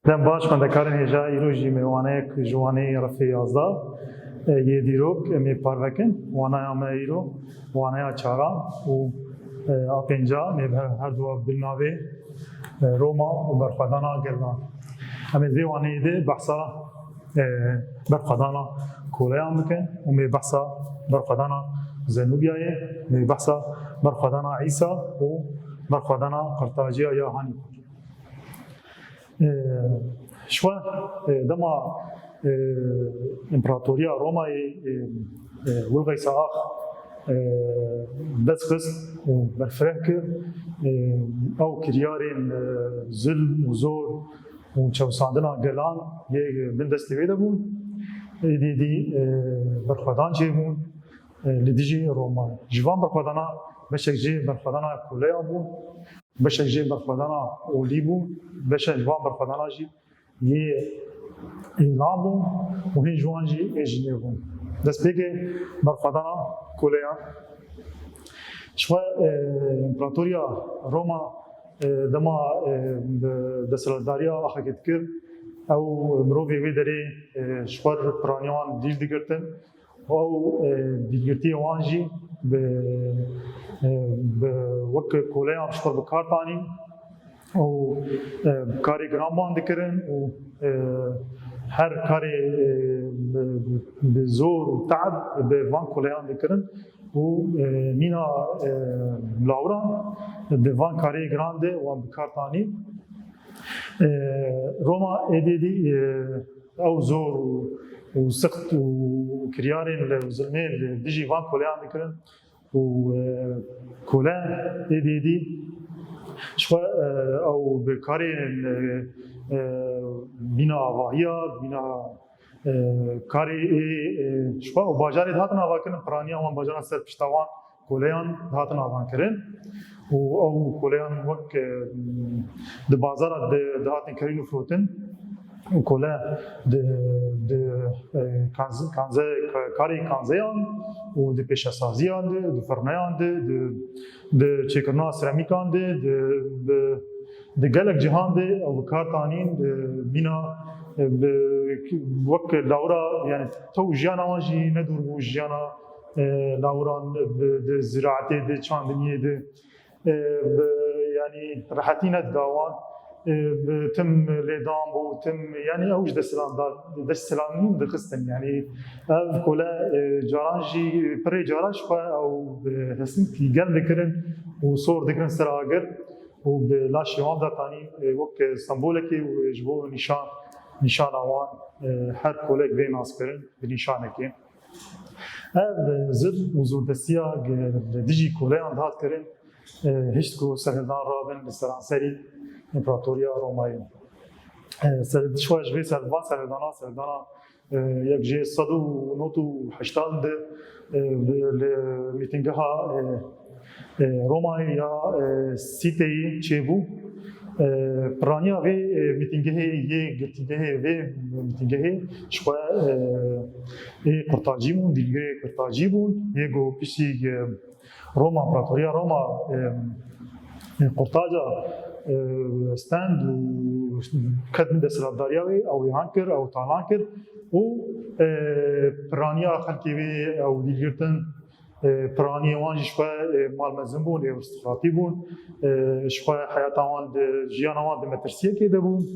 دم باش من دکارن هجا ایروجی میوانه که جوانی رفی ازدا یه دیروک می پروکن وانه ما ایرو وانه چارا و آپنجا می هر دو بلناوی روما و برخدانا گلنا همه زی وانه ده بحثا برخدانا کولیان بکن و می بحثا برخدانا زنوبیایه می بحثا برخدانا عیسی و برخدانا قرطاجی یا هانی شوى دما إمبراطورية روما ولغي ساخ دسخس وبرفرهك أو كريارين ظلم وزور وشوساندنا قلان بندست بيدبون دي برخدان جيبون لديجي روما جوان برخدانا بشك جي برخدانا كوليا بون بشك جي برخدانا أوليبون بشك جوان برخدانا جي يه إعلامون وهي جوان جي إجنيبون دست بيجي برخدانا كوليا شوى إمبراطورية روما دما دسالداريا أخا كتكر أو مروفي ويدري شوار برانيوان ديل ديگرتن أو ديگرتي وانجي بوك كوليا بشتر بكارتاني و كاري جرامبان دكرن و هر كاري بزور وتعب بفان كوليان دكرن و مينا لاورا بفان كاري جراندي و بكارتاني روما ادي او زور وسخت وكريارين وزلمين ديجي فان كوليان دكرن و كولان ادي شوى او بكاري بنا واهيا بنا كاري شوى او باجاري دهاتنا واكن برانيا وان باجارا سر پشتوان كوليان دهاتنا وان كرن او كوليان وك د بازار دهاتن كرينو فروتن وكولا د كانزه كاري كانزيان و د پيشاسازيان د فرنيان د چيكرنا سيراميكان د گلک جهان د او کارتانين د بنا وك دورا يعني تو جانا واجي ندور بو جانا دوران د زراعتي د چاندنيه د يعني راحتينا داوان تم ليدام وتم يعني اوج دسلان دقستن يعني كولا جارانجي بري جاراش او هسن كي قال ذكرن وصور ذكرن سراغر وبلاشي وان داتاني وك اسطنبولكي وجبو نشان اوان هر كولك بين اسكرن بنشانكي زد وزود دسيا ديجي كولا عند هات كرن هشتكو سردان رابن لسرانسري إمبراطورية روماية. سرد شوي جبي سردانا يك جي صدو نوتو حشتان ده ميتينجها روماية سيتي تشيبو برانيا في ميتينجها قرتيجها في ميتينجها شوي قرطاجيمون ديلغري قرطاجيمون يجو بيشي روما إمبراطورية روما قرطاجة ستاند وكتم دسالدارياوي او يهانكر او طالانكر و برانيا خلقي بي او ديجرتن برانيا وان شوي مال مزنبون او استخراتي بون شوي حياتاوان جياناوان دمترسيه كي دبون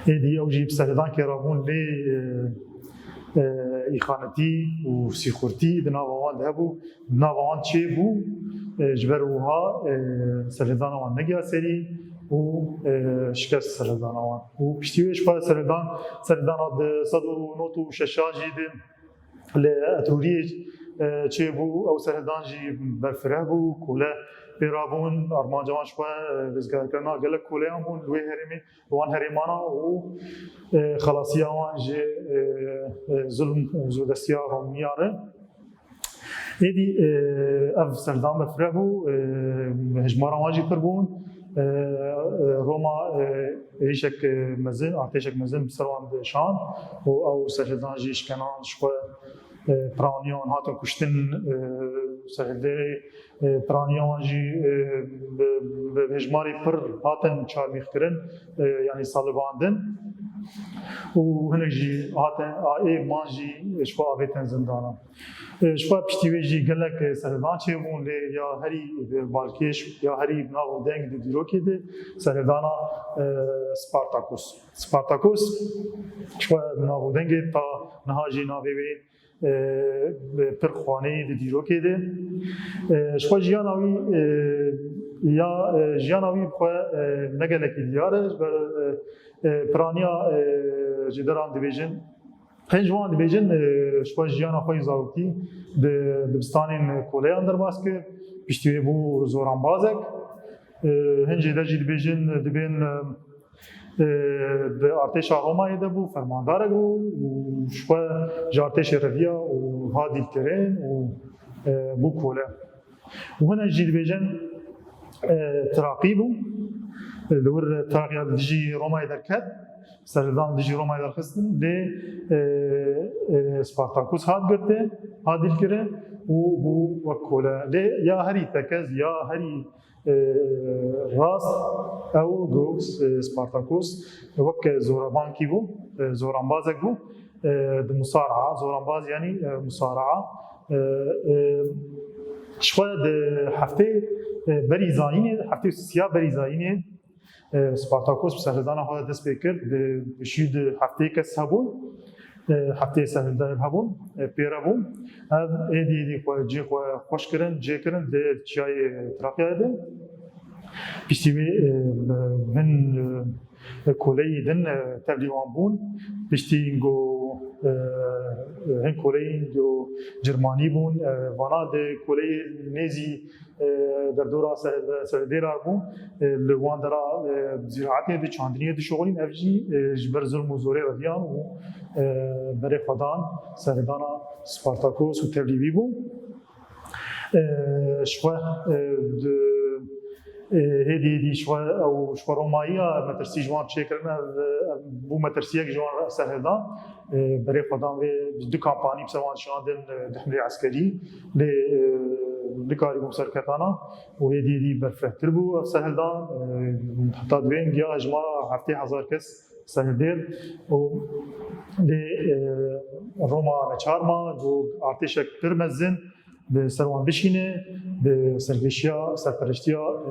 دي او جيب سردان كرابون لي إخانتي وسيخورتي دناوان ذهبوا دناوان تشيبو جبروها سردان وان نجا سري و شكست سردان وان و بشتيوش با سردان د صدو نوتو ششاجي د لاتوري تشيبو او سردان جي برفرهبو كولا بيرابون ارمان جوان شوي رزقار كرنا قال لك كوليان بون لوي هرمي وان هرمانا و خلاصيا وان جي ظلم وزودسيا رومياره إيدي أف سردان بفرهبو هجمارا واجي كربون روما ريشك مزن ارتشك مزن بسروان شان او سردان جيش كنان شوي برانيون هاتن كشتن سهلدری پرانیان جی به هجماری پر هاتن چارمیخ کرن یعنی صلباندن و هنجی هاتن آی مانجی شوا آبتن زندانا شوا پشتیویجی گلک سهلدان چه بون لی یا هری بالکش یا هری ناو دنگ دیرو کده سهلدانا سپارتاکوس شوا ناو دنگ تا نهاجی ناوی پر خوانی دیرو کده شوا جیاناوی یا جیاناوی بخوا نگلکی دیاره بر پرانیا جدران دیویژن هنجوان دیویژن شوا جیانا خوی زاوتی دبستانین کولیان در باسکه پشتیوی بو زوران بازک هنجی درجی دیویژن دبین د ارتش رومای ده بو فرماندار بو شوا جارتش رویا و هادی کرین و بو کوله و هنا جی دیویژن تراقی بو دور تراقی دیجی رومای درکد سردان دیجی رومای درخستن ده سپارتاکوس هاد گرته هادیل کره و بو وکوله ده یا هری تکز یا هری راست او گو سپارتاکوس وک زوربان کی بو زوران بازک بو ده مصارعه زوران باز یعنی مصارعه شويه ده هفته بریزاینه هفته سیاه بریزاینه سپارتاکوس سهلدانا خود دست بکرد بشید هفته کس هبون هفته سهلدان هبون پیرا بون ایدی جی خوش کردن جی کردن ده چیای تراقیه ده پشتیوی من کولی دن تبلیغان بون پشتی اینگو هن کولی اینگو جرمانی بون وانا ده کولی نیزی در دورا سردیرار بون لوان درا زراعتی ده چاندنیه ده شغلین افجی جبر ظلم و زوره ردیان و بره خدان سردانا سپارتاکوس و تبلیغی بون شوه هدي شوي او شوي رومايا مترسي جوان تشيكرنا بو مترسيك جوان سهلدان بري خدان دو كامباني بسوان شاندن دحملي عسكري لكاري مسركتانا وهدي دي برفرتر بو سهلدان حتى دوين جا اجمالا هفتي هزار كس سهلدير و روما نچارما جو ارتشك ترمزن به سروان بشینه به سرگشیا سرپرشتیا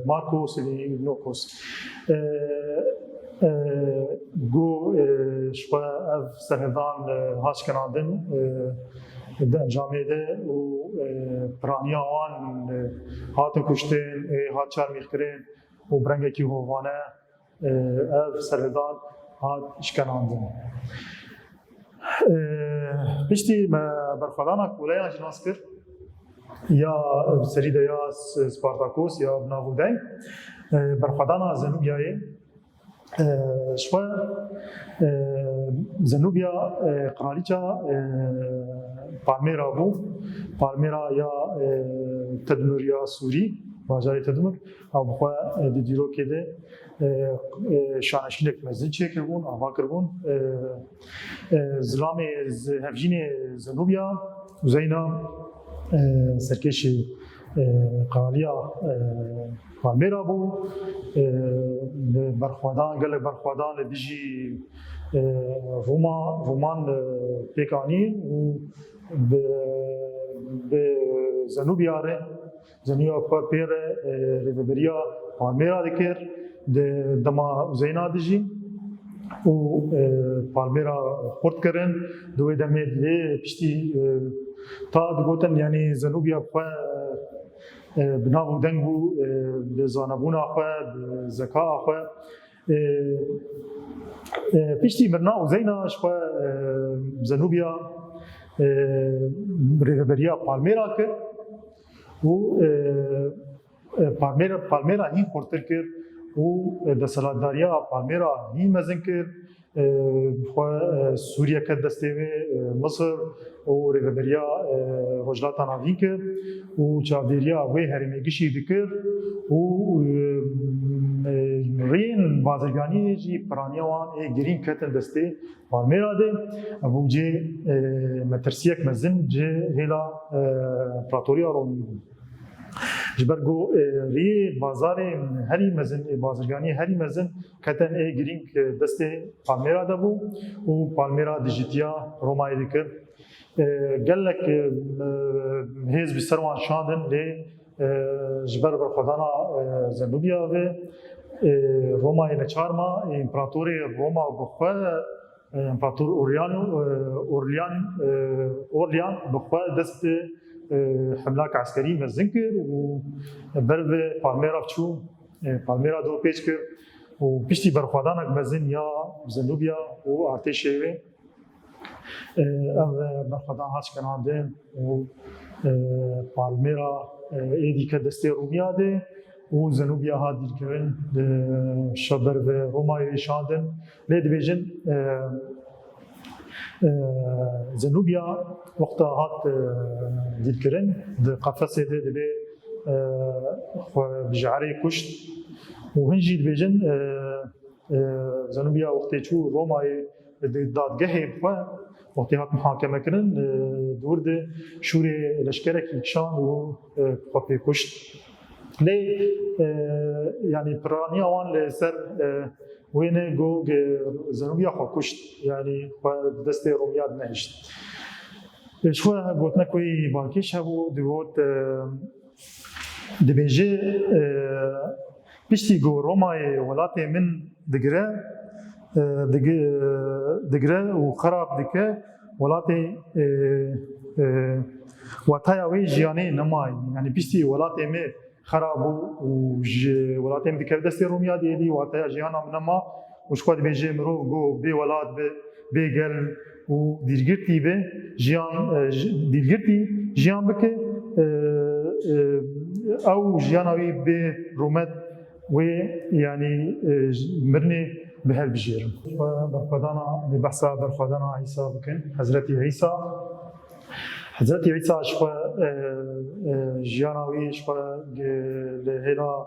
مارکوس لینوکوس گو شوا اف سرهدان هاش کناندن ده انجامه ده و پرانیا آن هات کشتن هات چار میخکرین و برنگه کی هوانه اف سرهدان هات اشکناندن پشتی برخوادانا کولیان جناس کرد یا سریده یا سپارتاکوس یا بناودای برخوادانا زنوبیای شوا زنوبیا قرالیچا پالمیرا بو پالمیرا یا تدمر یا سوری باجاری تدمر او بخوا دیرو کده شانشینک مزید چه کربون آوا کربون زلام هفجین زنوبیا زینا سرکش قالیا پالمیرا بو برخوادان گله برخوادان دیجی رومان پیکانی و به زنوبیاره زنیا پیر ریبریا پالمیرا دکر دما زینا دیجی و پالمیرا خورد کردن دوی دمید لی پشتی تا دگوتن یعنی زنوبیا خوا بناو دنگ بو زانبونا خوا زکا خوا پشتی برناو زینا شخوا زنوبیا ریبریا پالمیرا کرد و پالمیرا هین خورتر کرد و دستلاتداریا پالمیرا هین مزن کرد سوریه کرد دسته مصر و ریبریا رجلاتا ناوین کرد و چاودیریا وی هرمی گشی دکرد و رین بازرگانی جی پرانی وان گرین کتن دسته پالمیرا ده ابو جی مترسیک مزن جی هلا امپراتوریا رومی جبرگو ری بازار هری مزن بازرگانی هری مزن کتن گرین دسته پالمیرا ده بو و پالمیرا دیجیتیا رومای دکر قالك هيز بسروان شاندن ل جبر برخدانا زنوبيا و روما الى چارما امپراتوری روما بخوا امپراتور اورلیان بخوا دست حملات عسكري مزنكر وبرب بالميرا بچو بالميرا دو بيشكر وبيشتي برخدانا مزن يا زنوبيا و ارتشي برخدان هاش كنادين و بالميرا ايدي كدستي روميا ده و زنوبيا هادي الكرن شبر روما يشاندن ليد بيجن زنوبيا وقتها هات دي الكرن ده قفص ده بي بجعري كشت وهنجي بيجن زنوبيا وقتها شو روما دادگاه بخوا وقتی هات محاکمه کردن دور ده شوری لشکرک یکشان و خواهی کشت لی یعنی پرانی آوان لسر وینه گو زنوبیا خواه کشت یعنی دست رومیاد نهشت شوه گوت نکوی بانکیش هبو دوت دبیجه پیشتی گو رومای ولاتی من دگره دگره و خراب دکه ولاتی واتای وی جیانی نمای یعنی پیشتی ولاتی می خراب و ولاتی می دکه دستی رومیا دیدی واتای جیانا نما وشکواد بیجه مرو گو بی ولات بی گل و دیرگرتی به جیان دیرگرتی جیان بکه او جیاناوی بی رومت و یعنی مرنی بهل بجيرم برخدانا بحثا برخدانا عيسى بكن حضرتي عيسى شفا جياناوي شفا لهلا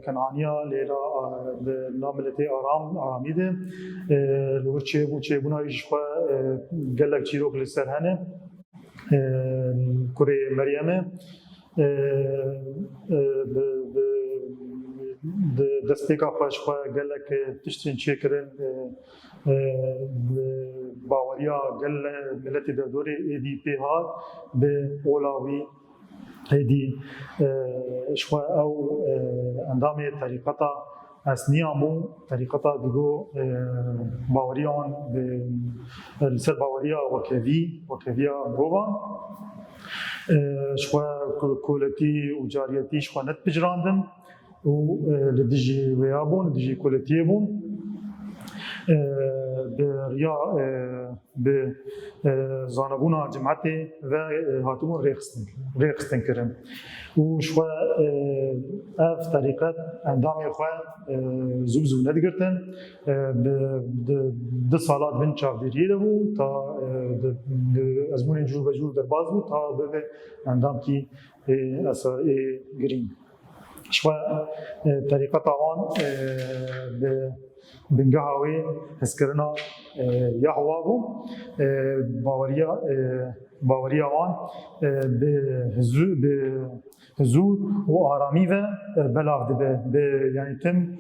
كنعانيا لهلا ناملتي آرامی ده لور چه شفا قالك جيروك للسرهنه كوري مريمه دستیکا خوش گله که تشتین چیکرن باوریا گله ملتی دوری ایدی پیهاد به اولاوی ایدی شوا او اندامی طریقتا اسنیامو طریقتا دیگو باوریان به سر باوریا وکویا روان شوا کولتی و جاریتی شوا نت بجراندن و لديجي ويابون لديجي كولتيبون بريا بزانبونا جمعتي و هاتمون ريخستن كرن و شوا اف طريقة اندامي خوا زوبزو ندقرتن د سالات بن چاوديري دبو تا ازمون جور بجور درباز بو تا به اندام کی اثر گرین شوا طریقه آن بنجاهوي هسكرنا يهوابو باوريا وان بهزو وآرامی و بلاغ دبه يعني تم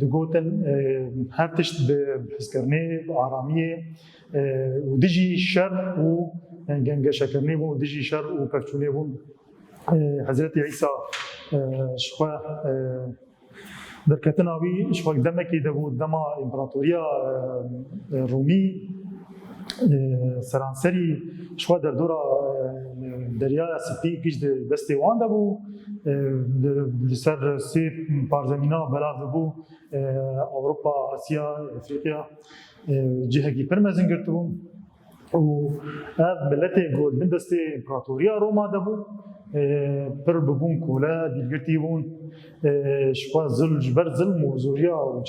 دقوتن هر تشت بحسكرني بآرامی و ديجي شر و جنگ شكرني بو ديجي شر و پرچوني بو حضرت عيسى شخوا دركتنا وي شخوا دمكي دبو دما امبراطوريا رومي سرانسري شخوا دردورا دريا سبي كيش دستي وان دبو لسر سي بارزمينا بلاغ دبو اوروبا اسيا افريقيا جهه برمزن گرتو و ملتي گول من دستي امبراطوريا روما دبو پر ببون کوله دیلگرتی بون شپا جبر ظلم و زوریا و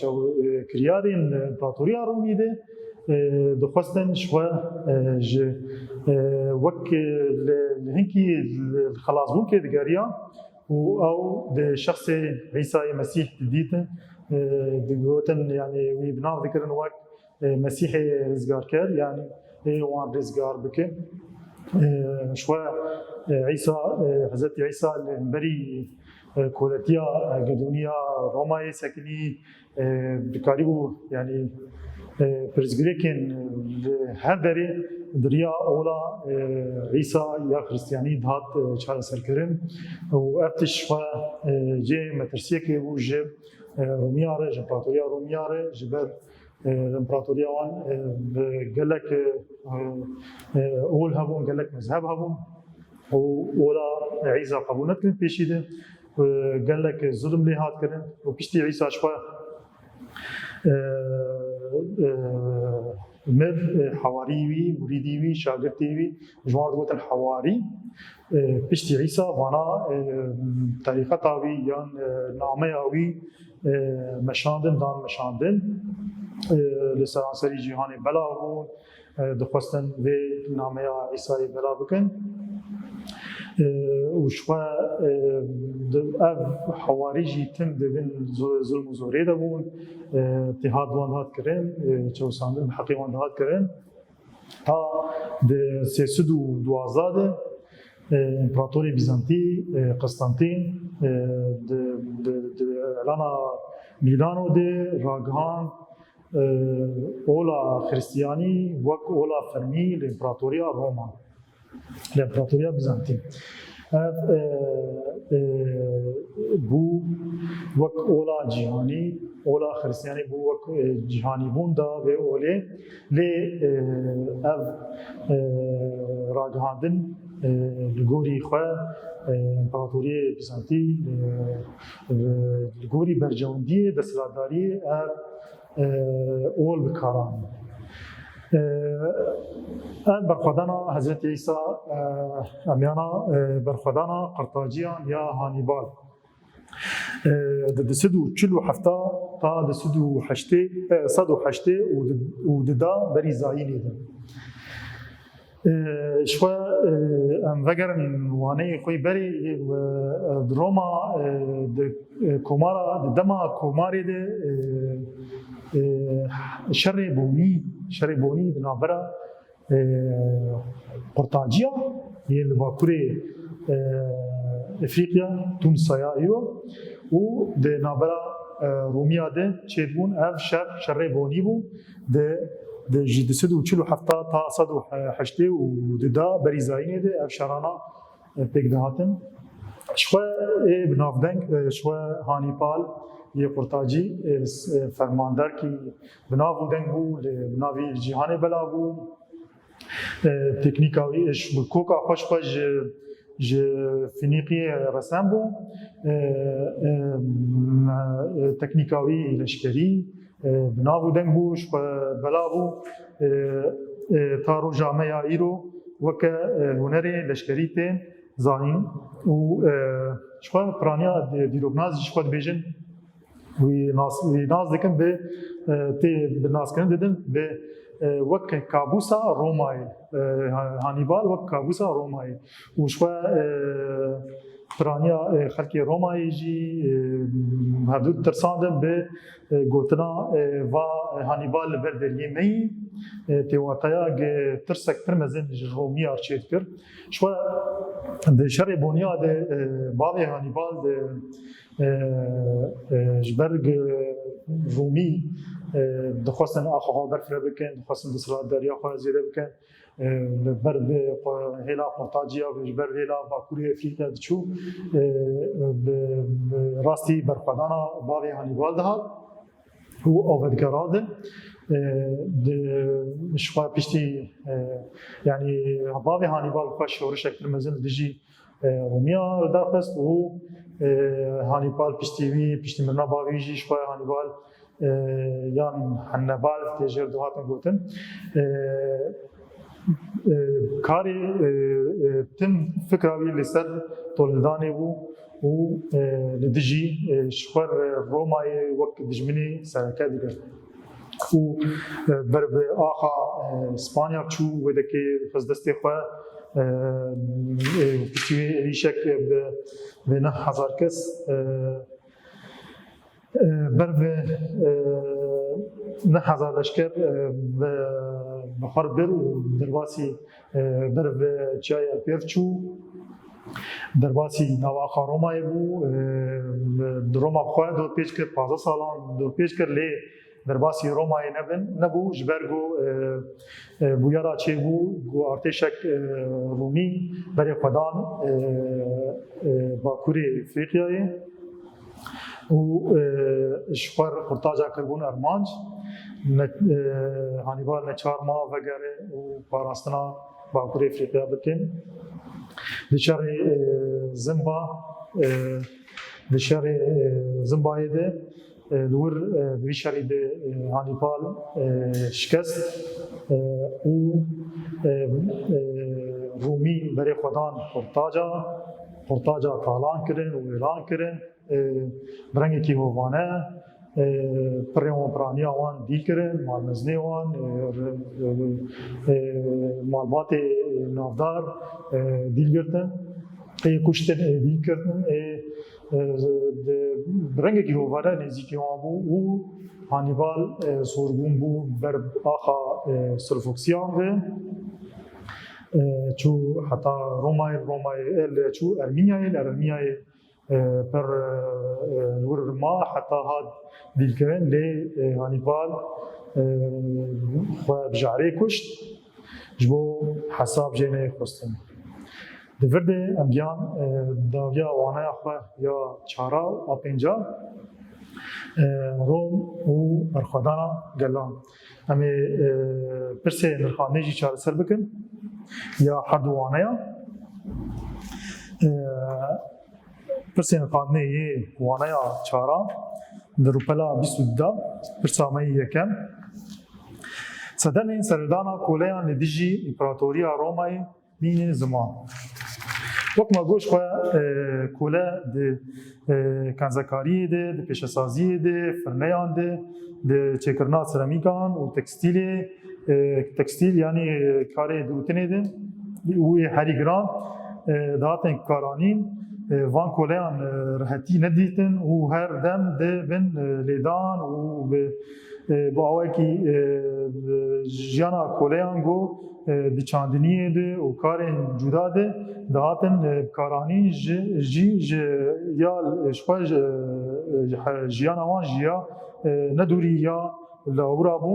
کریارین امپراتوریا رومی ده دخواستن شپا وک هنکی خلاص بون که دگریا و او ده شخص عیسی مسیح دیدن دقوتن يعني ويبناو ذكرن وقت مسيحي رزقار كر يعني وان رزقار بك شوى عيسى حضرت عيسى الهمبري كولتيا قدونيا روماي سكني بكاريبو يعني برزقليكن هر دري دريا اولا عيسى يا خريستياني دهات شال سركرن وافتش جي مترسيكي وجي رومياره جبراتوريا رومياره جبر الامبراطوريه وان قال لك اول هبون قال لك مذهب هبون ولا عيسى قبولت كن بيشيده قال لك الظلم اللي هات كرن وبيشتي عيسى شوى مر حواريوي مريديوي شاگرديوي جوان قلت الحواري بيشتي عيسى وانا طريقه تاوي يعني نامه اوي مشاندن دان مشاندن لسرانسری جهانی بلا بون دخواستن و نامه عیسی بلا بکن و شوا حواریجی تم دبن ظلم و زوری دبون اتحاد واندهات کرن چوساندن حقی واندهات کرن تا ده 312 امپراتوری بیزانتی قسطنطین ده اعلان میلانو ده راگهان اولا خريستياني وك اولا فرمي الامبراطوريه روما الامبراطوريه بيزنطين بو وك اولا جهاني اولا خريستياني بو وك جهاني بوندا و اولي لي اف راجهاندن لغوري خو امبراطوريه بيزنطي لغوري برجوندي دسلاداري اول بكاران برخدانا حضرت عيسى اميانا برخدانا قرطاجيان يا هانيبال دسدو تشلو حفتا تا دسدو حشتي صدو حشتي وددا بري زايني شوى ام وگرن وانه خوی بری روما کومارا دما کوماری ده شر بونی بنابرا قرطاجیا یه لباکوری افریقیا تونسیا ایو و ده نابرا رومیا ده چیدون اف شر بونی بو ده د سدو چلو هفته تا صدو حشته و ددا بریزاینه ده افشارانا پیک دهاتن شوه بنافدنگ شوه هانیپال یه قرطاجی فرماندار کی بناو دنگ بو بناوی جهان بلا بو تکنیکاوی اش بکوکا خوش خوش ج فینیقی رسم بو تکنیکاوی لشکری بناو دنگ بوش و بلابو تارو جامعه ایرو وک هنری لشکری ته زانین و شخوا پرانیا دیروگناز شخوا بیجن وی ناز دکن به تی بناز کن دیدن به وک کابوسا رومای هانیبال وک کابوسا رومای و شخوا پرانیا خلکی رومایی جی حدود ترساندن به گوتنا و هانیبال بردریه می تیواتایا ترسک پرمزن رومی آرچید کرد شو ده شر بونیا ده باوی هانیبال ده جبرگ رومی دخواستن آخوها برفره بکن دخواستن دسلات دریا خواه زیره بکن بر هلا قرطاجیا و بر هلا باکوری افریقیا دچو راستی برخدانا باوی هانیبال دهات و آودگراده شخوا پیشتی یعنی باوی هانیبال خواه شورش اکتر مزن دجی رومیا داخست و هانیبال پیشتی مرنا باوی جی شخوا هانیبال یان هنبال تجر دوهاتن گوتن کاری تم فکراوی لسر تولدانی بو و لدجی شخور رومای وقت دجمنی سرکه دیگر و بر آخا اسپانیا چو و دکی خزدستی خواه پیشتی ریشک به 9000 کس برف نهزار لشکر بخار بر و درباسی برف چای پیرچو درباسی نواخا رومای بو روما بخواه دور پیش کرد 15 سالان دور پیش کرد لی درباسی رومای نبو جبرگو بویارا چه بو گو ارتشک رومی برای خودان باکوری افریقیایی و شخور قرطاجا کربون ارمانج هانیبال نچار ماه وگره و پاراستنا باکوری افریقیا بکن دشار زنبا دشار زنبای ده لور دویشاری ده هانیبال شکست و رومی برای خودان قرطاجا تالان کرن و اعلان کرن برنگی کی هوانه پریمون پرانی آوان دیل کرن مال مزنی آوان مالبات نافدار دیل گرتن کشتن دیل کردن برنگی کی هوانه نزدیکی آن بو و هانیبال سرگون بو بر آخا سلفوکسیان و چو حتی رومای چو ارمینیای پر نور ما حتی هاد دیل کرن لی هانیبال خواه بجعری کشت جبو حساب جینه خستن دورده امگیان داویا وانه خواه یا چارا و پینجا روم و ارخادانا گلان امی پرسه نرخانه جی چار سر بکن یا هر دو وانه یا پرسه نرخانه یه وانه یا چارا در روپلا 22 پرسامه یکم صدن سردانا کولیان لدیجی امپراتوریا رومای دین زمان وقت ما گوش خواه کوله ده کنزکاریه ده پیشسازیه ده فرنیان ده چکرنا سرامیکان و تکستیل یعنی کار دروتنه ده و هریگران دهاتن کارانین وان کولیان راحتی ندیتن و هر دم ده بن لیدان و با اوه کی جیانا کولیان گو دی چاندنیه ده و کارین جدا ده دهاتن کارانی یا شخواه جیانا وان جیا ندوری یا لاورا بو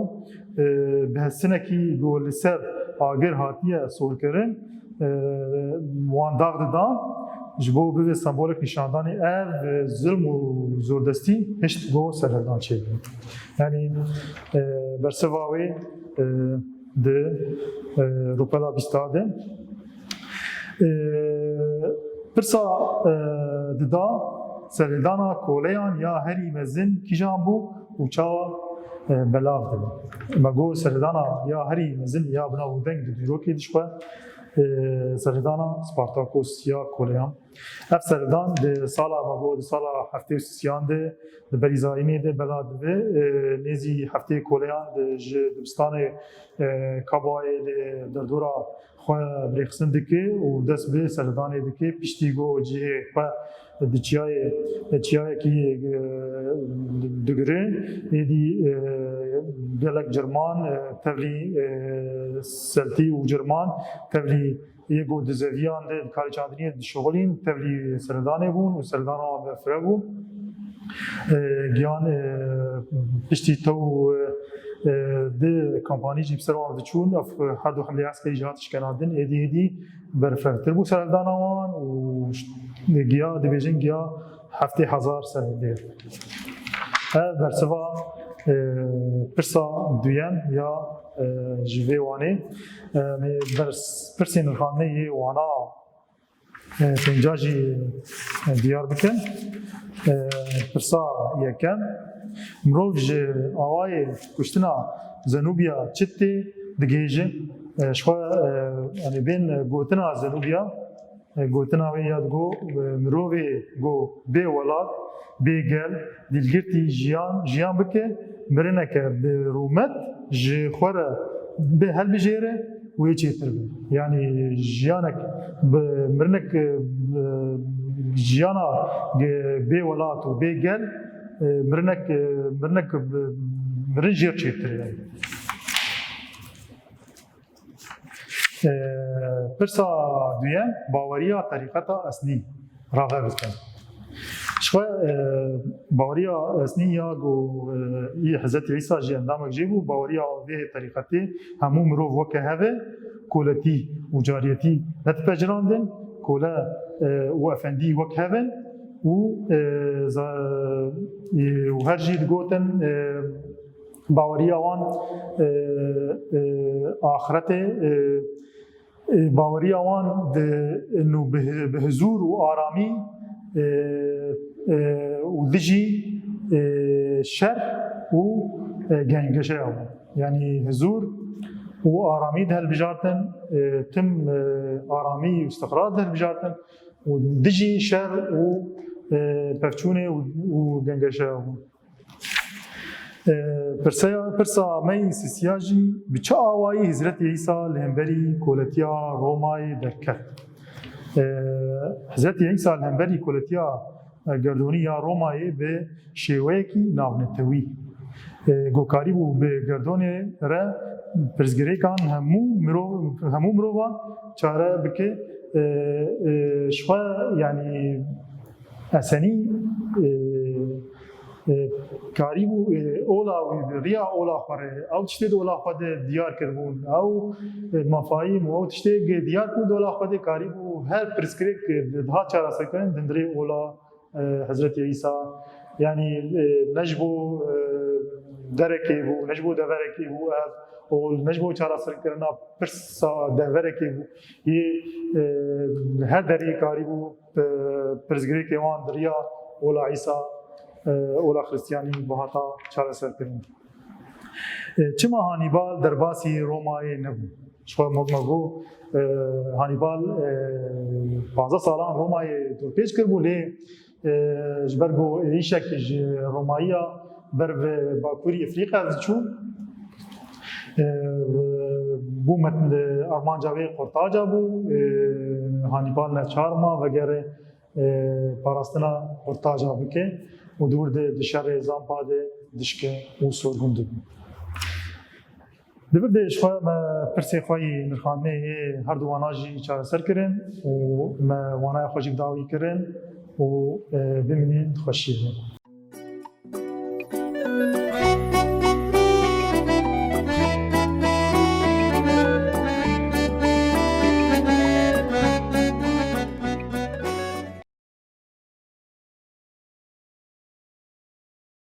به سنکی گو لسر آگر هاتیه سور کرن وان داغ دادن جبو به سمبولک نشاندانی ظلم و زوردستی هشت گو سرهردان چه یعنی برسواوی de Rupela Bistade. Pirsa dida serdana koleyan ya heri mezin kijan bu û çawa belav dibin. Mago serdana ya heri mezin ya bina û deng di dîrokê dişwe serdana Spartakos ya koleyan. Ev serdan di sala mago di sala heftê û sisiyan de di berîzayînê de bela dibe nêzî heftê koleyan ji dibistanê kabayê li derdora xwe birêxistin dike û dest bi serdanê dike piştî got cihê xwe di çiyayekî digire êdî gelek Cerman tevlî Seltî û Cerman tevlî yego di zeviyan de karê çandiniyê dişoxilîn tevlî serdanê bûn û serdana wan fire bû giyan piştî tew di kampanî jî ser wan diçûn ev her du hemlê eskerî jî hat şkenandin êdî berfevtir bû serdana wan û giya dibêjin giya heftê hezar serdêr ev bersiva pirsa duyem ya ji vê wanê pirsên nirxandinê wana pênca jî diyar bikin pirsa yekem mirov ji awayê kuştina Zenûbiya Çitê digêje ji xwe bên gotina Zenûbiya gotina wê ya digo mirovê got bê welat bê gel dîlgirtî jiyan bike mirineke bi rûmet ji xwe re bê helbijêre wê çêtir be yanî jiyanek mirinek jiyana bê welat û bê gel مرن جير چیتره. پرسا دویم باوریا طریقتا اصلی راه بکن. شخوا باوریا اصلی یا گو حضرت عیسی جی اندامک جیبو باوریا به طریقتی همون مرو وکه هوا کولتی و جاریتی نتپجراندن کولا و افندی وکه هوا و هر جید گوتن باوریا وان آخرت باوریا وان انه به حضور و آرامی و دجی شر و گنگشه هم یعنی حضور و آرامی ده البجارتن تم آرامی و استقرار ده البجارتن و دجی شر و پفچونه و گنگشه هم پرسا می سیاجی بچه آوایی حضرت عیسی لهمبری کولتیا رومای درکت. حضرت عیسی لهمبری کولتیا گردونی یا رومای به شیوهی ناونتوی. گوکاری بو به گردونه را پرزگری کان همو مروان چاره بکه شخوا یعنی اسنی کاریبو اولا و ریا اولا خوره او تشتید اولا خود دیار کربون او مفاهیم او تشتید دیار کود اولا خود کاریبو هر پرسکریک ده چارا سکن دندری اولا حضرت عیسی یعنی نجبو درکی بو نجبو دورکی بو او نجبو چارا سکرنا پرسا دورکی بو یه هر دری کاریبو پرسکریک وان دریا اولا عیسی اولا خریستیانی بهاتا چاره سر کرد. چما هانیبال در باسی رومای نبود. شما مگو هانیبال 15 سالان رومای دور پیش کرد ولی جبرگو ایشک رومایا بر باکوری افریقا چون بو متن ارمانجاوی قرطاجا بو هانیبال نه 4 ماه وگره پاراستنا قرطاجا بکه و دور دشار زامپاده دشکه و سرگنده بود. دبرده اشخوا ما پرسی خواهی نرخانه هر دو واناجی چاره سر کرن و ما وانای خوشی داوی کرن و بمینین خوشیه.